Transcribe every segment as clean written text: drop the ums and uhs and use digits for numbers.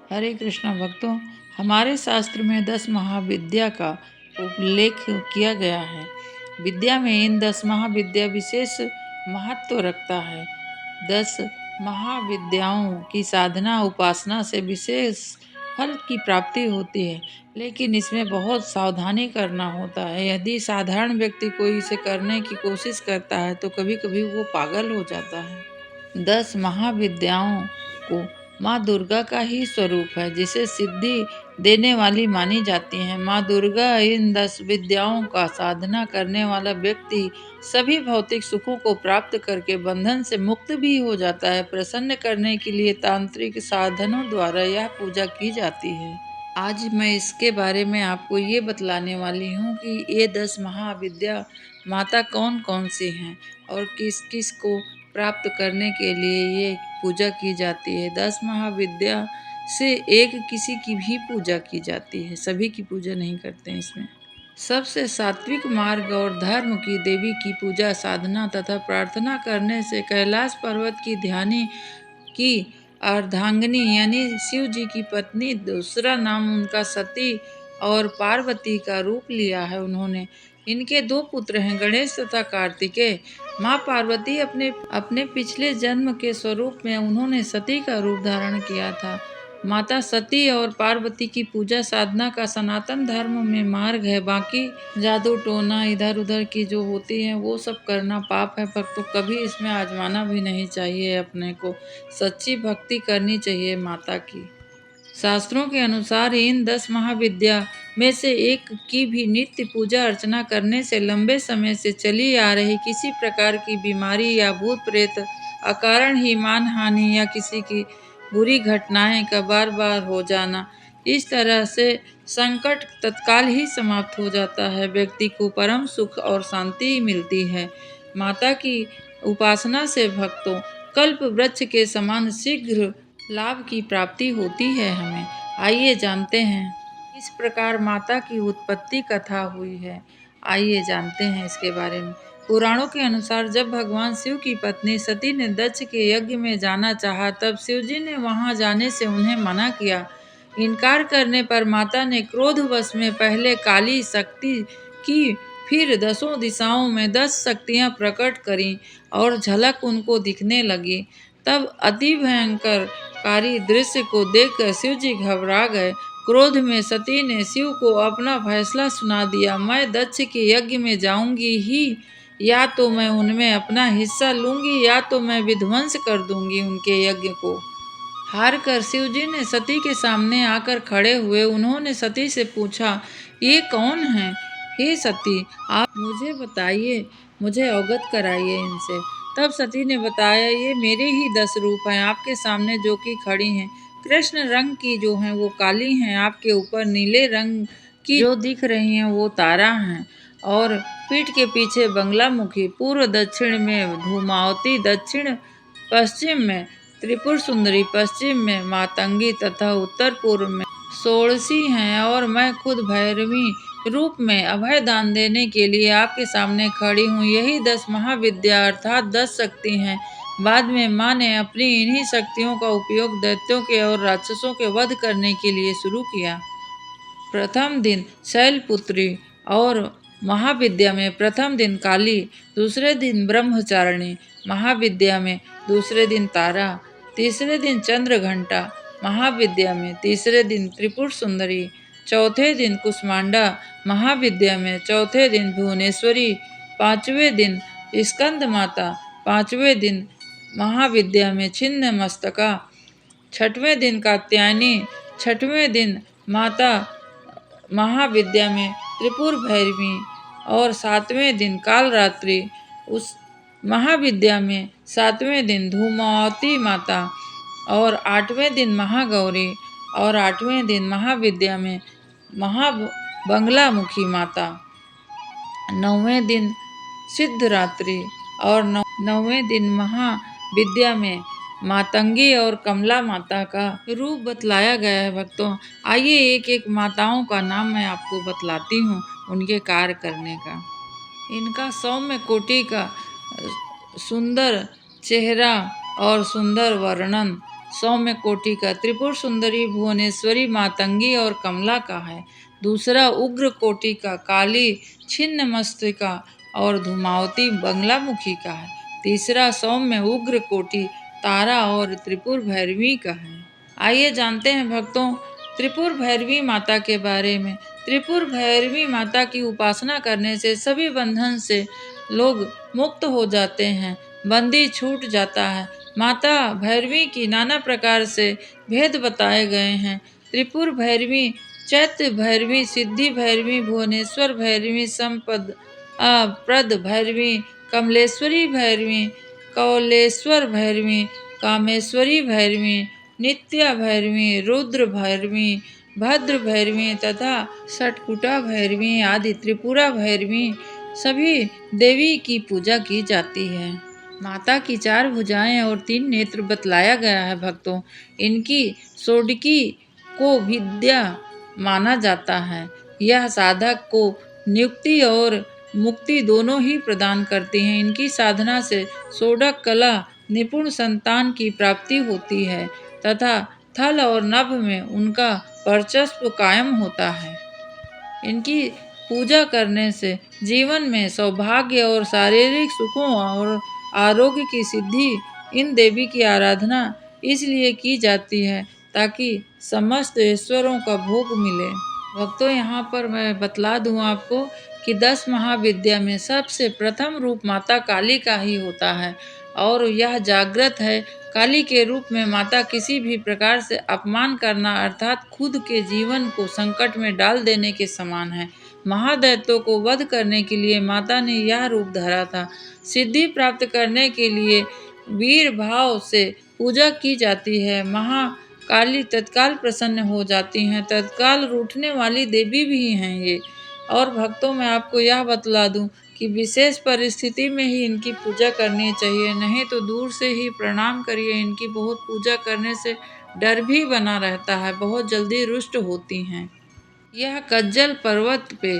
हरे कृष्णा भक्तों, हमारे शास्त्र में 10 महाविद्या का उल्लेख किया गया है। विद्या में इन 10 महाविद्या विशेष महत्व रखता है। 10 महाविद्याओं की साधना उपासना से विशेष फल की प्राप्ति होती है, लेकिन इसमें बहुत सावधानी करना होता है। यदि साधारण व्यक्ति कोई इसे करने की कोशिश करता है तो कभी कभी वो पागल हो जाता है। 10 महाविद्याओं को माँ दुर्गा का ही स्वरूप है, जिसे सिद्धि देने वाली मानी जाती है। माँ दुर्गा इन 10 विद्याओं का साधना करने वाला व्यक्ति सभी भौतिक सुखों को प्राप्त करके बंधन से मुक्त भी हो जाता है। प्रसन्न करने के लिए तांत्रिक साधनों द्वारा यह पूजा की जाती है। आज मैं इसके बारे में आपको ये बतलाने वाली हूँ कि ये 10 महाविद्या माता कौन कौन सी हैं और किस किस को प्राप्त करने के लिए ये पूजा की जाती है। 10 महाविद्या से एक किसी की भी पूजा की जाती है, सभी की पूजा नहीं करते हैं इसमें। सबसे सात्विक मार्ग और धर्म की देवी की पूजा साधना तथा प्रार्थना करने से कैलाश पर्वत की ध्यानी की अर्धांगिनी यानी शिव जी की पत्नी, दूसरा नाम उनका सती और पार्वती का रूप लिया है उन्होंने। इनके 2 पुत्र हैं, गणेश तथा कार्तिकेय। माँ पार्वती अपने पिछले जन्म के स्वरूप में उन्होंने सती का रूप धारण किया था। माता सती और पार्वती की पूजा साधना का सनातन धर्म में मार्ग है। बाकी जादू टोना इधर उधर की जो होती है वो सब करना पाप है, पर तो कभी इसमें आजमाना भी नहीं चाहिए। अपने को सच्ची भक्ति करनी चाहिए माता की। शास्त्रों के अनुसार इन 10 महाविद्या में से एक की भी नित्य पूजा अर्चना करने से लंबे समय से चली आ रही किसी प्रकार की बीमारी या भूत प्रेत, अकारण ही मानहानि या किसी की बुरी घटनाएं का बार बार हो जाना, इस तरह से संकट तत्काल ही समाप्त हो जाता है। व्यक्ति को परम सुख और शांति मिलती है। माता की उपासना से भक्तों कल्प वृक्ष के समान शीघ्र लाभ की प्राप्ति होती है हमें। आइए जानते हैं इस प्रकार माता की उत्पत्ति कथा हुई है। आइए जानते हैं इसके बारे में। पुराणों के अनुसार जब भगवान शिव की पत्नी सती ने दक्ष के यज्ञ में जाना चाहा, तब शिव जी ने वहां जाने से उन्हें मना किया। इनकार करने पर माता ने क्रोधवश में पहले काली शक्ति की, फिर 10 दिशाओं में 10 शक्तियां प्रकट करीं और झलक उनको दिखने लगी। तब अति भयंकर कारी दृश्य को देखकर शिव जी घबरा गए। क्रोध में सती ने शिव को अपना फैसला सुना दिया। मैं दक्ष के यज्ञ में जाऊंगी ही, या तो मैं उनमें अपना हिस्सा लूंगी या तो मैं विध्वंस कर दूंगी उनके यज्ञ को। हार कर शिव जी ने सती के सामने आकर खड़े हुए। उन्होंने सती से पूछा, ये कौन है? हे सती, आप मुझे बताइए, मुझे अवगत कराइए इनसे। तब सती ने बताया, ये मेरे ही 10 रूप हैं आपके सामने जो कि खड़ी हैं। कृष्ण रंग की जो हैं वो काली हैं, आपके ऊपर नीले रंग की जो दिख रही हैं वो तारा हैं, और पीठ के पीछे बंगलामुखी, पूर्व दक्षिण में धूमावती, दक्षिण पश्चिम में त्रिपुर सुंदरी, पश्चिम में मातंगी तथा उत्तर पूर्व में षोडशी हैं। और मैं खुद भैरवी रूप में अभय दान देने के लिए आपके सामने खड़ी हूँ। यही 10 महाविद्या अर्थात 10 शक्ति हैं। बाद में माँ ने अपनी इन्हीं शक्तियों का उपयोग दैत्यों के और राक्षसों के वध करने के लिए शुरू किया। प्रथम दिन शैलपुत्री और महाविद्या में प्रथम दिन काली, दूसरे दिन ब्रह्मचारिणी महाविद्या में, दूसरे दिन तारा, तीसरे दिन चंद्र घंटा महाविद्या में, तीसरे दिन त्रिपुर सुंदरी, चौथे दिन कुष्मांडा महाविद्या में, चौथे दिन भुवनेश्वरी, पांचवें दिन स्कंद माता, पांचवें दिन महाविद्या में छिन्न मस्तका, छठवें दिन कात्यायनी, छठवें दिन माता महाविद्या में त्रिपुर भैरवी, और 7वें दिन कालरात्रि। उस महाविद्या में 7वें दिन धूमावती माता, और 8वें दिन महागौरी, और 8वें दिन महाविद्या में महाबंगलामुखी माता, 9वें दिन सिद्धरात्रि, और 9वें दिन महाविद्या में मातंगी और कमला माता का रूप बतलाया गया है। भक्तों, आइए एक एक माताओं का नाम मैं आपको बतलाती हूँ, उनके कार्य करने का। इनका सौम्य कोटि का सुंदर चेहरा और सुंदर वर्णन, सौम्य कोटि का त्रिपुर सुंदरी भुवनेश्वरी मातंगी और कमला का है। दूसरा उग्र कोटि का काली छिन्न मस्तिका और धूमावती बंगलामुखी का है। तीसरा सौम्य उग्र कोटि तारा और त्रिपुर भैरवी का है। आइए जानते हैं भक्तों त्रिपुर भैरवी माता के बारे में। त्रिपुर भैरवी माता की उपासना करने से सभी बंधन से लोग मुक्त हो जाते हैं, बंदी छूट जाता है। माता भैरवी की नाना प्रकार से भेद बताए गए हैं। त्रिपुर भैरवी, चैत्य भैरवी, सिद्धि भैरवी, भुवनेश्वर भैरवी, संपद प्रद भैरवी, कमलेश्वरी भैरवी, कौलेश्वर भैरवी, कामेश्वरी भैरवी, नित्या भैरवी, रुद्र भैरवी, भद्र भैरवी तथा षटकुटा भैरवी आदि त्रिपुरा भैरवी सभी देवी की पूजा की जाती है। माता की 4 भुजाएं और 3 नेत्र बतलाया गया है भक्तों। इनकी सोडकी को विद्या माना जाता है। यह साधक को नियुक्ति और मुक्ति दोनों ही प्रदान करती हैं। इनकी साधना से सोडक कला निपुण संतान की प्राप्ति होती है तथा थल और नभ में उनका वर्चस्व कायम होता है। इनकी पूजा करने से जीवन में सौभाग्य और शारीरिक सुखों और आरोग्य की सिद्धि। इन देवी की आराधना इसलिए की जाती है ताकि समस्त ईश्वरों का भोग मिले। भक्तों यहाँ पर मैं बतला दूँ आपको कि 10 महाविद्या में सबसे प्रथम रूप माता काली का ही होता है और यह जागृत है। काली के रूप में माता किसी भी प्रकार से अपमान करना अर्थात खुद के जीवन को संकट में डाल देने के समान है। महादैत्यों को वध करने के लिए माता ने यह रूप धरा था। सिद्धि प्राप्त करने के लिए वीर भाव से पूजा की जाती है। महाकाली तत्काल प्रसन्न हो जाती हैं, तत्काल रूठने वाली देवी भी हैं ये। और भक्तों मैं आपको यह बतला दूं कि विशेष परिस्थिति में ही इनकी पूजा करनी चाहिए, नहीं तो दूर से ही प्रणाम करिए। इनकी बहुत पूजा करने से डर भी बना रहता है, बहुत जल्दी रुष्ट होती हैं। यह कज्जल पर्वत पे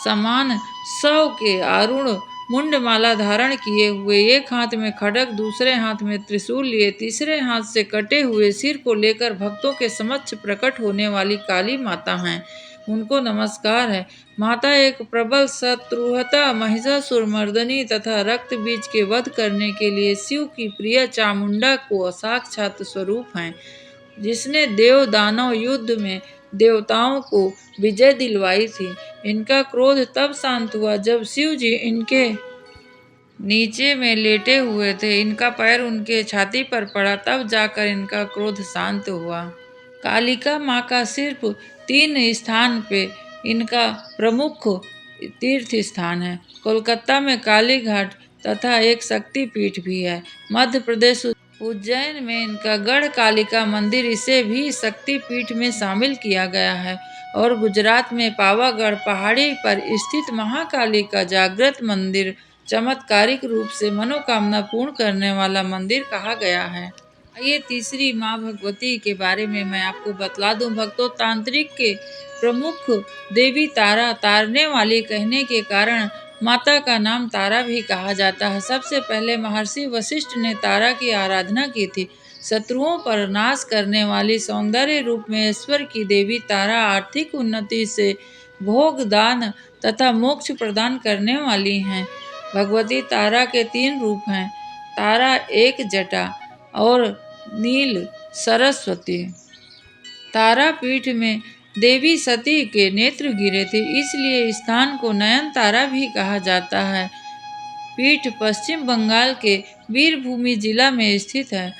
समान 100 के आरूढ़ मुंडमाला धारण किए हुए, एक हाथ में खड्ग, दूसरे हाथ में त्रिशूल लिए, तीसरे हाथ से कटे हुए सिर को लेकर भक्तों के समक्ष प्रकट होने वाली काली माता हैं। उनको नमस्कार है। माता एक प्रबल शत्रुहता महिषासुर मर्दनी तथा रक्त बीज के वध करने के लिए शिव की प्रिय चामुंडा को साक्षात स्वरूप हैं, जिसने देव दानव युद्ध में देवताओं को विजय दिलवाई थी। इनका क्रोध तब शांत हुआ जब शिव जी इनके नीचे में लेटे हुए थे। इनका पैर उनके छाती पर पड़ा, तब जाकर इनका क्रोध शांत हुआ। कालिका माँ का सिर्फ 3 स्थान पे इनका प्रमुख तीर्थ स्थान है। कोलकाता में काली घाट तथा एक शक्ति पीठ भी है। मध्य प्रदेश उज्जैन में इनका गढ़ कालिका मंदिर, इसे भी शक्ति पीठ में शामिल किया गया है। और गुजरात में पावागढ़ पहाड़ी पर स्थित महाकाली का जागृत मंदिर चमत्कारिक रूप से मनोकामना पूर्ण करने वाला मंदिर कहा गया है। ये तीसरी माँ भगवती के बारे में मैं आपको बतला दूं भक्तों। तांत्रिक के प्रमुख देवी तारा, तारने वाली कहने के कारण माता का नाम तारा भी कहा जाता है। सबसे पहले महर्षि वशिष्ठ ने तारा की आराधना की थी। शत्रुओं पर नाश करने वाली, सौंदर्य रूप में ईश्वर की देवी तारा आर्थिक उन्नति से भोग, दान तथा मोक्ष प्रदान करने वाली हैं। भगवती तारा के 3 रूप हैं, तारा एक जटा और नील सरस्वती। तारापीठ में देवी सती के नेत्र गिरे थे, इसलिए इस स्थान को नयन तारा भी कहा जाता है। पीठ पश्चिम बंगाल के वीरभूमि जिला में स्थित है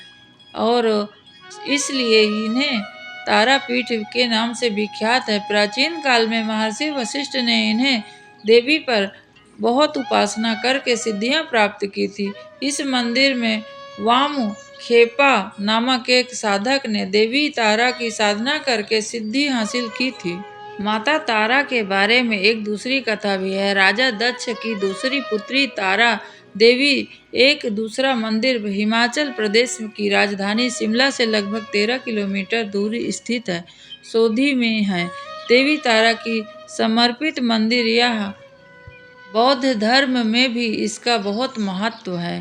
और इसलिए इन्हें तारापीठ के नाम से विख्यात है। प्राचीन काल में महर्षि वशिष्ठ ने इन्हें देवी पर बहुत उपासना करके सिद्धियां प्राप्त की थी। इस मंदिर में वाम खेपा नामक एक साधक ने देवी तारा की साधना करके सिद्धि हासिल की थी। माता तारा के बारे में एक दूसरी कथा भी है। राजा दक्ष की दूसरी पुत्री तारा देवी एक दूसरा मंदिर हिमाचल प्रदेश की राजधानी शिमला से लगभग 13 किलोमीटर दूर स्थित है, सोधी में है। देवी तारा की समर्पित मंदिर यह बौद्ध धर्म में भी इसका बहुत महत्व है।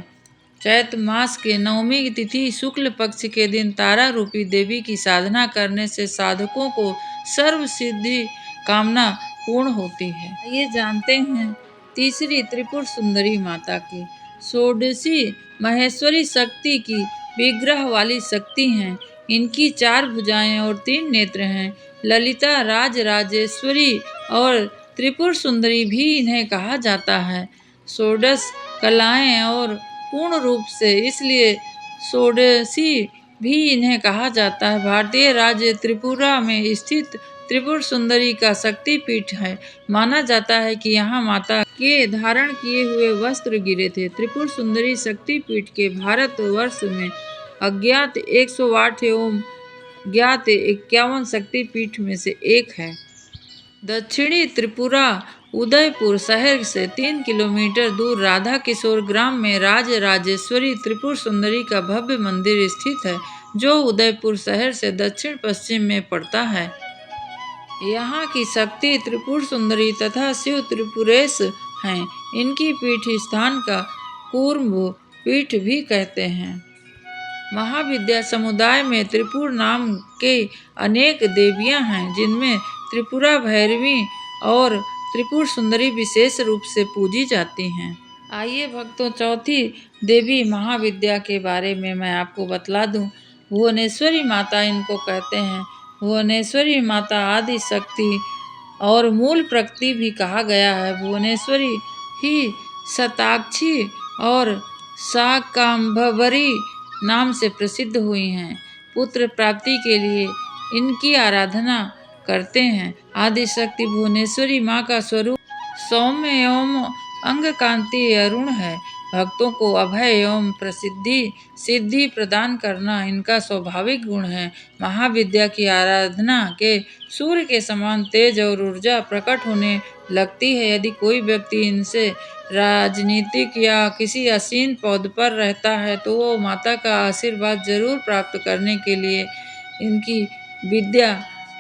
चैत्र मास के नवमी की तिथि शुक्ल पक्ष के दिन तारा रूपी देवी की साधना करने से साधकों को सर्व सिद्धि कामना पूर्ण होती है। ये जानते हैं तीसरी त्रिपुर सुंदरी माता की षोडशी महेश्वरी शक्ति की विग्रह वाली शक्ति हैं। इनकी 4 भुजाएं और 3 नेत्र हैं। ललिता, राज राजेश्वरी और त्रिपुर सुंदरी भी इन्हें कहा जाता है। षोडश कलाएं और पूर्ण रूप से इसलिए षोडशी भी इन्हें कहा जाता है। भारतीय राज्य त्रिपुरा में स्थित त्रिपुर सुंदरी का शक्तिपीठ है। माना जाता है कि यहाँ माता के धारण किए हुए वस्त्र गिरे थे। त्रिपुर सुंदरी शक्तिपीठ के भारतवर्ष में अज्ञात 108 एवं ज्ञात 51 शक्तिपीठ में से एक है। दक्षिणी त्रिपुरा उदयपुर शहर से 3 किलोमीटर दूर राधा किशोर ग्राम में राज राजेश्वरी त्रिपुर सुंदरी का भव्य मंदिर स्थित है, जो उदयपुर शहर से दक्षिण पश्चिम में पड़ता है। यहाँ की शक्ति त्रिपुर सुंदरी तथा शिव त्रिपुरेश हैं। इनकी पीठ स्थान का कूर्म पीठ भी कहते हैं। महाविद्या समुदाय में त्रिपुर नाम के अनेक देवियां हैं, जिनमें त्रिपुरा भैरवी और त्रिपुर सुंदरी विशेष रूप से पूजी जाती हैं। आइए भक्तों, चौथी देवी महाविद्या के बारे में मैं आपको बतला दूं। भुवनेश्वरी माता इनको कहते हैं। भुवनेश्वरी माता आदि शक्ति और मूल प्रकृति भी कहा गया है। भुवनेश्वरी ही शताक्षी और शाकंभरी नाम से प्रसिद्ध हुई हैं। पुत्र प्राप्ति के लिए इनकी आराधना करते हैं। आदि शक्ति भुवनेश्वरी माँ का स्वरूप सौम्य एवं अंग कांति अरुण है। भक्तों को अभय एवं प्रसिद्धि सिद्धि प्रदान करना इनका स्वाभाविक गुण है। महाविद्या की आराधना के सूर्य के समान तेज और ऊर्जा प्रकट होने लगती है। यदि कोई व्यक्ति इनसे राजनीतिक या किसी आसीन पद पर रहता है तो वो माता का आशीर्वाद जरूर प्राप्त करने के लिए इनकी विद्या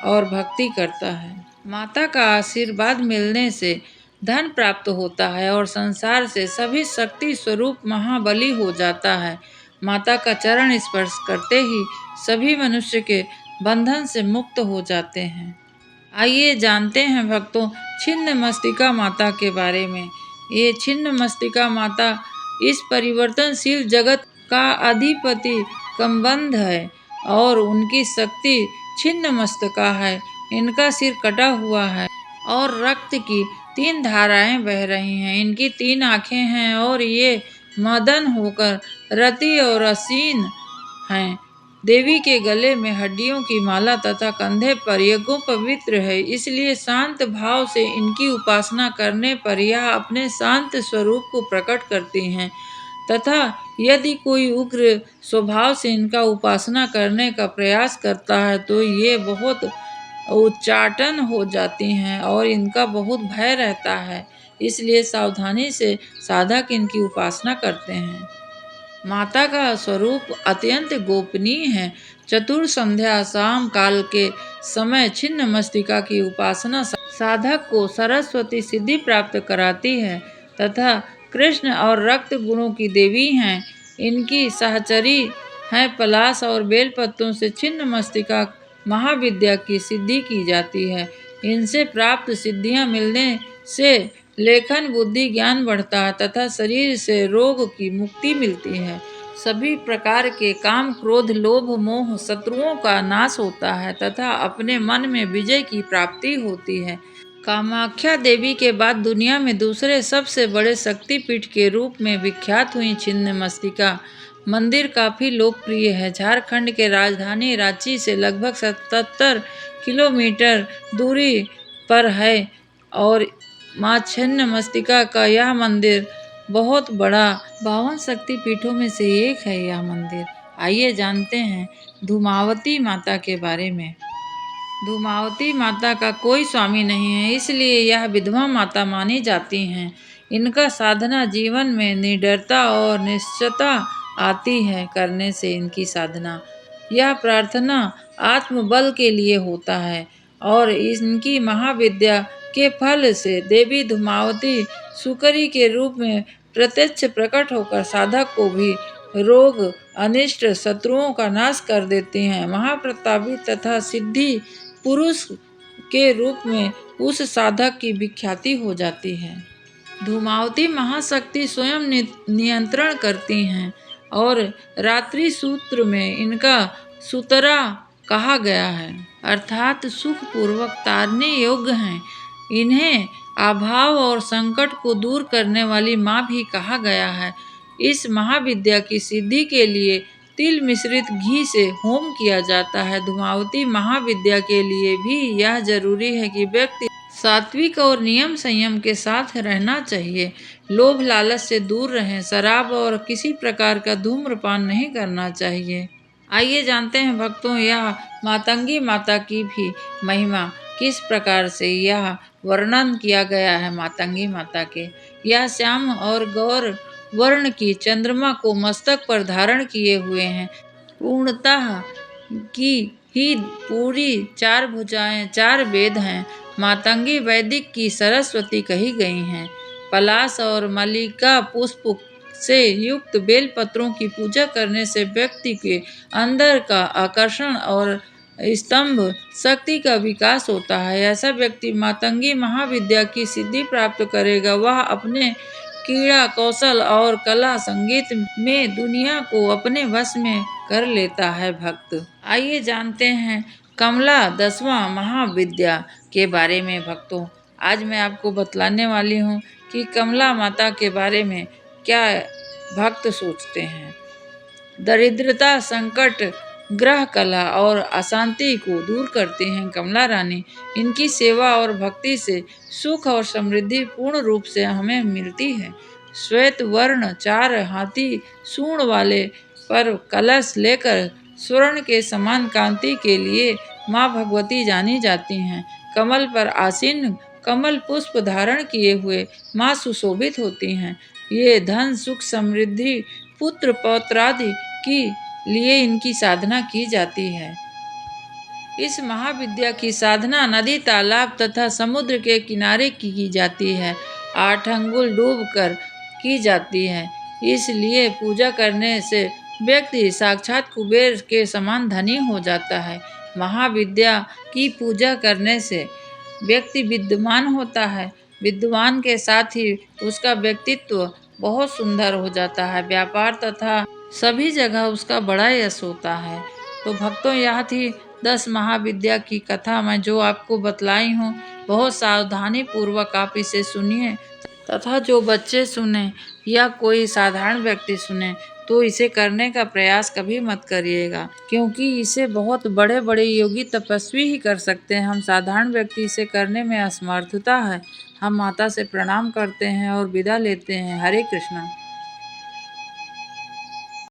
और भक्ति करता है। माता का आशीर्वाद मिलने से धन प्राप्त होता है और संसार से सभी शक्ति स्वरूप महाबली हो जाता है। माता का चरण स्पर्श करते ही सभी मनुष्य के बंधन से मुक्त हो जाते हैं। आइए जानते हैं भक्तों छिन्न मस्तिका माता के बारे में। ये छिन्न मस्तिका माता इस परिवर्तनशील जगत का अधिपति कमबंध है और उनकी शक्ति छिन्न मस्तका है। इनका सिर कटा हुआ है और रक्त की 3 धाराएं बह रही हैं। इनकी 3 आंखें हैं और ये मदन होकर रति और असीन हैं। देवी के गले में हड्डियों की माला तथा कंधे पर यज्ञों पवित्र है, इसलिए शांत भाव से इनकी उपासना करने पर यह अपने शांत स्वरूप को प्रकट करती हैं तथा यदि कोई उग्र स्वभाव से इनका उपासना करने का प्रयास करता है तो ये बहुत उच्चाटन हो जाती हैं और इनका बहुत भय रहता है, इसलिए सावधानी से साधक इनकी उपासना करते हैं। माता का स्वरूप अत्यंत गोपनीय है। चतुर संध्या शाम काल के समय छिन्न मस्तिका की उपासना साधक को सरस्वती सिद्धि प्राप्त कराती है तथा कृष्ण और रक्त गुणों की देवी हैं। इनकी सहचरी है पलाश और बेलपत्रों से छिन्न मस्तिका महाविद्या की सिद्धि की जाती है। इनसे प्राप्त सिद्धियां मिलने से लेखन बुद्धि ज्ञान बढ़ता है तथा शरीर से रोग की मुक्ति मिलती है। सभी प्रकार के काम क्रोध लोभ मोह शत्रुओं का नाश होता है तथा अपने मन में विजय की प्राप्ति होती है। कामाख्या देवी के बाद दुनिया में दूसरे सबसे बड़े शक्तिपीठ के रूप में विख्यात हुई छिन्न मस्तिका मंदिर काफ़ी लोकप्रिय है। झारखंड के राजधानी रांची से लगभग 77 किलोमीटर दूरी पर है और माँ छिन्न मस्तिका का यह मंदिर बहुत बड़ा 52 शक्तिपीठों में से एक है। यह मंदिर आइए जानते हैं धूमावती माता के बारे में। धूमावती माता का कोई स्वामी नहीं है, इसलिए यह विधवा माता मानी जाती हैं। इनका साधना जीवन में निडरता और निश्चयता आती है करने से इनकी साधना यह प्रार्थना आत्मबल के लिए होता है और इनकी महाविद्या के फल से देवी धूमावती सुकरी के रूप में प्रत्यक्ष प्रकट होकर साधक को भी रोग अनिष्ट शत्रुओं का नाश कर देती हैं। महाप्रतापी तथा सिद्धि पुरुष के रूप में उस साधक की विख्याति हो जाती है। धूमावती महाशक्ति स्वयं नियंत्रण करती हैं और रात्रि सूत्र में इनका सूतरा कहा गया है, अर्थात सुख पूर्वक तारने योग्य हैं। इन्हें अभाव और संकट को दूर करने वाली माँ भी कहा गया है। इस महाविद्या की सिद्धि के लिए तिल मिश्रित घी से होम किया जाता है। धूमावती महाविद्या के लिए भी यह जरूरी है कि व्यक्ति सात्विक और नियम संयम के साथ रहना चाहिए। लोभ लालच से दूर रहें। शराब और किसी प्रकार का धूम्रपान नहीं करना चाहिए। आइए जानते हैं भक्तों, यह मातंगी माता की भी महिमा किस प्रकार से यह वर्णन किया गया है। मातंगी माता के यह श्याम और गौर वर्ण की चंद्रमा को मस्तक पर धारण किए हुए हैं। पूर्णतः की ही पूरी 4 भुजाएं 4 वेद हैं। मातंगी वैदिक की सरस्वती कही गई हैं। पलाश और मल्लिका पुष्प से युक्त बेल पत्रों की पूजा करने से व्यक्ति के अंदर का आकर्षण और स्तंभ शक्ति का विकास होता है। ऐसा व्यक्ति मातंगी महाविद्या की सिद्धि प्राप्त करेगा। वह अपने क्रीड़ा कौशल और कला संगीत में दुनिया को अपने वश में कर लेता है। भक्त आइए जानते हैं कमला 10वां महाविद्या के बारे में। भक्तों, आज मैं आपको बतलाने वाली हूँ कि कमला माता के बारे में क्या भक्त सोचते हैं। दरिद्रता, संकट, ग्रह कला और अशांति को दूर करती हैं कमला रानी। इनकी सेवा और भक्ति से सुख और समृद्धि पूर्ण रूप से हमें मिलती है। श्वेत वर्ण 4 हाथी सूंड वाले पर कलश लेकर स्वर्ण के समान कांति के लिए माँ भगवती जानी जाती हैं। कमल पर आसीन कमल पुष्प धारण किए हुए माँ सुशोभित होती हैं। ये धन, सुख, समृद्धि, पुत्र पौत्रादि की लिए इनकी साधना की जाती है। इस महाविद्या की साधना नदी, तालाब तथा समुद्र के किनारे की जाती है। 8 अंगुल डूब कर की जाती है। इसलिए पूजा करने से व्यक्ति साक्षात कुबेर के समान धनी हो जाता है। महाविद्या की पूजा करने से व्यक्ति विद्वान होता है। विद्वान के साथ ही उसका व्यक्तित्व बहुत सुंदर हो जाता है। व्यापार तथा सभी जगह उसका बड़ा यश होता है। तो भक्तों, यह थी 10 महाविद्या की कथा मैं जो आपको बतलाई हूँ। बहुत सावधानी पूर्वक आप इसे सुनिए तथा जो बच्चे सुने या कोई साधारण व्यक्ति सुने तो इसे करने का प्रयास कभी मत करिएगा, क्योंकि इसे बहुत बड़े बड़े योगी तपस्वी ही कर सकते हैं। हम साधारण व्यक्ति इसे करने में असमर्थता है। हम माता से प्रणाम करते हैं और विदा लेते हैं। हरे कृष्णा।